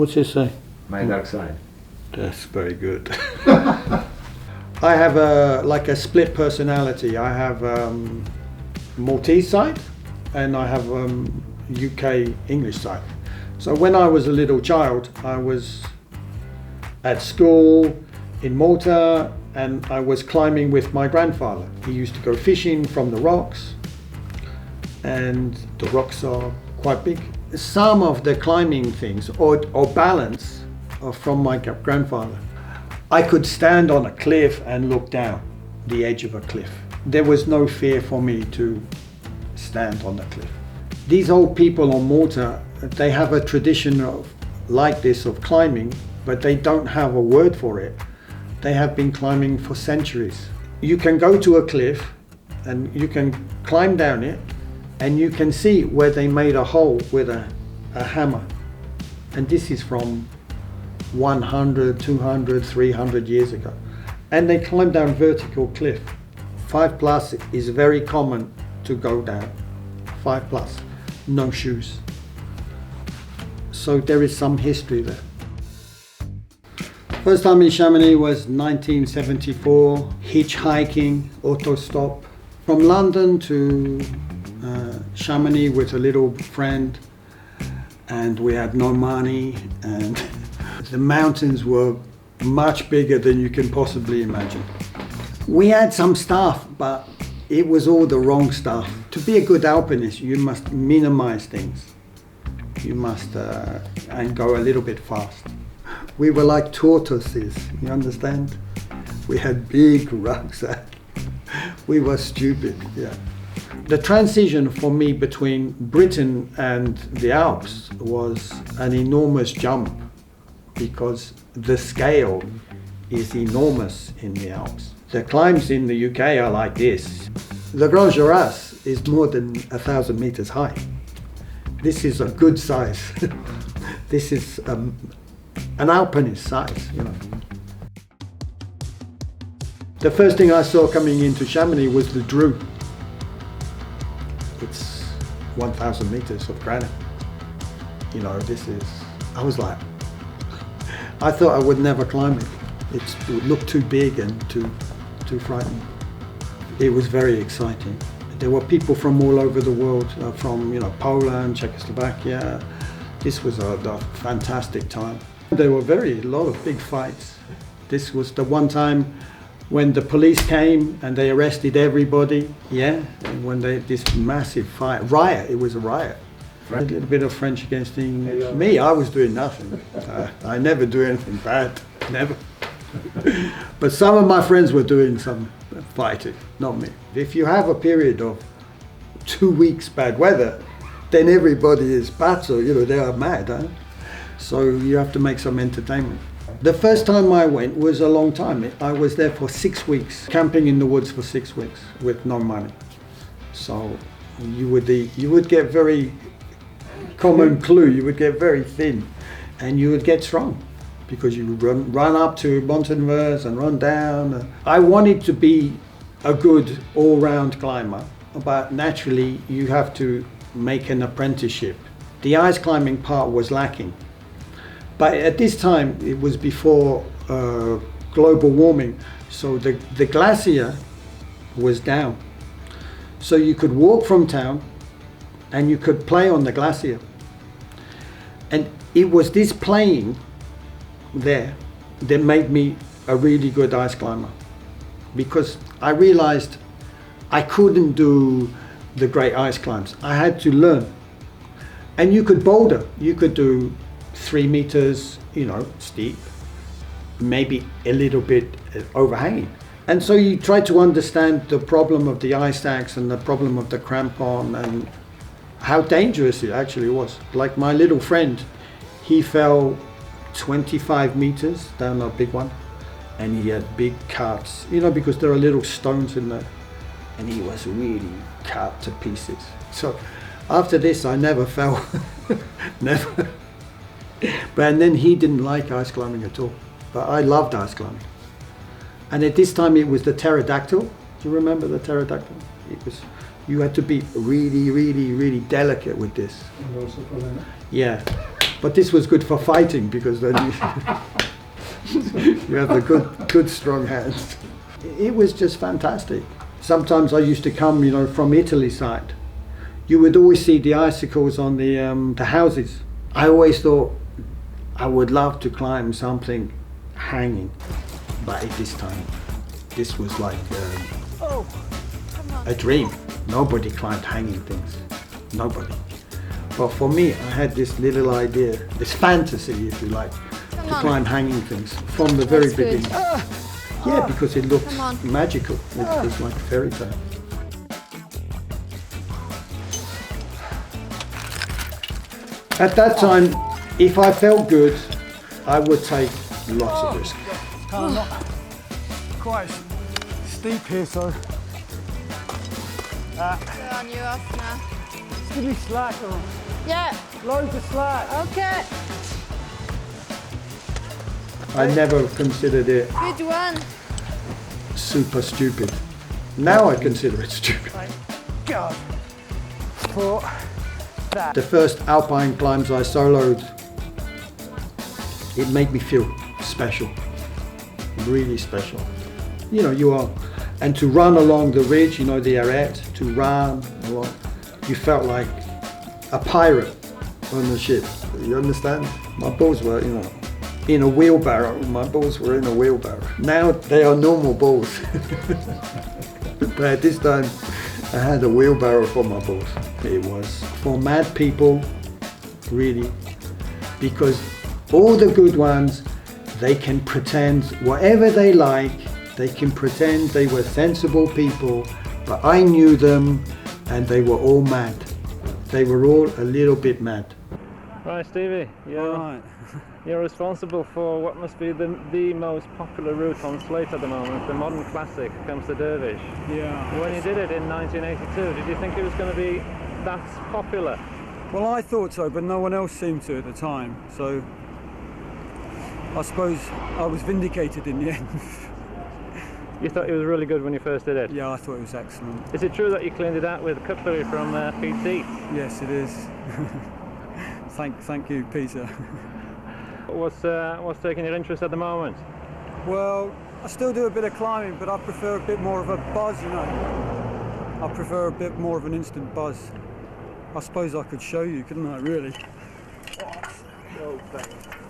What's it say? My dark side. That's very good. I have like a split personality. I have Maltese side and I have UK English side. So when I was a little child, I was at school in Malta and I was climbing with my grandfather. He used to go fishing from the rocks, and the rocks are quite big. Some of the climbing things or balance are from my grandfather. I could stand on a cliff and look down the edge of a cliff. There was no fear for me to stand on the cliff. These old people on Malta, they have a tradition of like this of climbing, but they don't have a word for it. They have been climbing for centuries. You can go to a cliff and you can climb down it and you can see where they made a hole with a hammer. And this is from 100, 200, 300 years ago. And they climb down vertical cliff. 5+ is very common to go down. 5+, no shoes. So there is some history there. First time in Chamonix was 1974, hitchhiking, auto stop. From London to Chamonix with a little friend, and we had no money, and the mountains were much bigger than you can possibly imagine. We had some stuff, but it was all the wrong stuff. To be a good alpinist, you must minimize things. You must and go a little bit fast. We were like tortoises, you understand? We had big rucksack. We were stupid, yeah. The transition for me between Britain and the Alps was an enormous jump because the scale is enormous in the Alps. The climbs in the UK are like this. The Grand Jorasses is more than 1,000 meters high. This is a good size. This is an alpinist size, you know. The first thing I saw coming into Chamonix was the Dru. It's 1,000 meters of granite. You know, I was like, I thought I would never climb it. It would look too big and too frightening. It was very exciting. There were people from all over the world, from Poland, Czechoslovakia. This was a fantastic time. There were a lot of big fights. This was the one time when the police came and they arrested everybody. Yeah, and when this massive riot, it was a riot. A little bit of French against English. Me, I was doing nothing. I never do anything bad, never. But some of my friends were doing some fighting, not me. If you have a period of 2 weeks bad weather, then everybody is batso, they are mad, huh? So you have to make some entertainment. The first time I went was a long time. I was there for 6 weeks, camping in the woods for 6 weeks with no money. So you would get very common clue, you would get very thin and you would get strong because you would run up to Montenvers and run down. I wanted to be a good all-round climber, but naturally you have to make an apprenticeship. The ice climbing part was lacking. But at this time, it was before global warming, so the glacier was down. So you could walk from town and you could play on the glacier. And it was this playing there that made me a really good ice climber, because I realized I couldn't do the great ice climbs. I had to learn. And you could boulder. You could do 3 meters, steep, maybe a little bit overhanging. And so you try to understand the problem of the ice axe and the problem of the crampon and how dangerous it actually was. Like my little friend, he fell 25 meters down a big one and he had big cuts, because there are little stones in there, and he was really cut to pieces. So after this, I never fell, never. And then he didn't like ice climbing at all, but I loved ice climbing. And at this time it was the pterodactyl. Do you remember the pterodactyl? You had to be really, really, really delicate with this. And also for that. Yeah, But this was good for fighting because then you have the good strong hands. It was just fantastic. Sometimes I used to come, you know, from Italy side. You would always see the icicles on the houses. I always thought I would love to climb something hanging, but at this time, this was like a dream. Nobody climbed hanging things, nobody. But for me, I had this little idea, this fantasy, if you like, to climb hanging things from the very beginning. Yeah, because it looked magical. It was like a fairy tale. At that time, if I felt good, I would take lots of risk. It's kind of not quite steep here, so. Good on you, Oscar. Just give me slack. Yeah. Loads of slack. Okay. I never considered it Good one. super stupid. Now I consider it stupid. Thank God for that. The first alpine climbs I soloed, it made me feel special, really special. You know, you are, and to run along the ridge, you know, the arête, to run along, you felt like a pirate on the ship. You understand? My balls were, you know, in a wheelbarrow. My balls were in a wheelbarrow. Now they are normal balls. But at this time, I had a wheelbarrow for my balls. It was for mad people, really, because all the good ones, they can pretend whatever they like. They can pretend they were sensible people, but I knew them and they were all mad. They were all a little bit mad. Right, Stevie, you're responsible for what must be the most popular route on Slate at the moment, the modern classic, Kempster Dervish. Yeah. When you did it in 1982, did you think it was going to be that popular? Well, I thought so, but no one else seemed to at the time. So I suppose I was vindicated in the end. You thought it was really good when you first did it? Yeah, I thought it was excellent. Is it true that you cleaned it out with cutlery from PT? Yes, it is. Thank you, Peter. What's taking your interest at the moment? Well, I still do a bit of climbing, but I prefer a bit more of a buzz, you know. I prefer a bit more of an instant buzz. I suppose I could show you, couldn't I, really?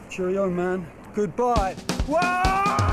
Cheerio, man. Goodbye. Whoa!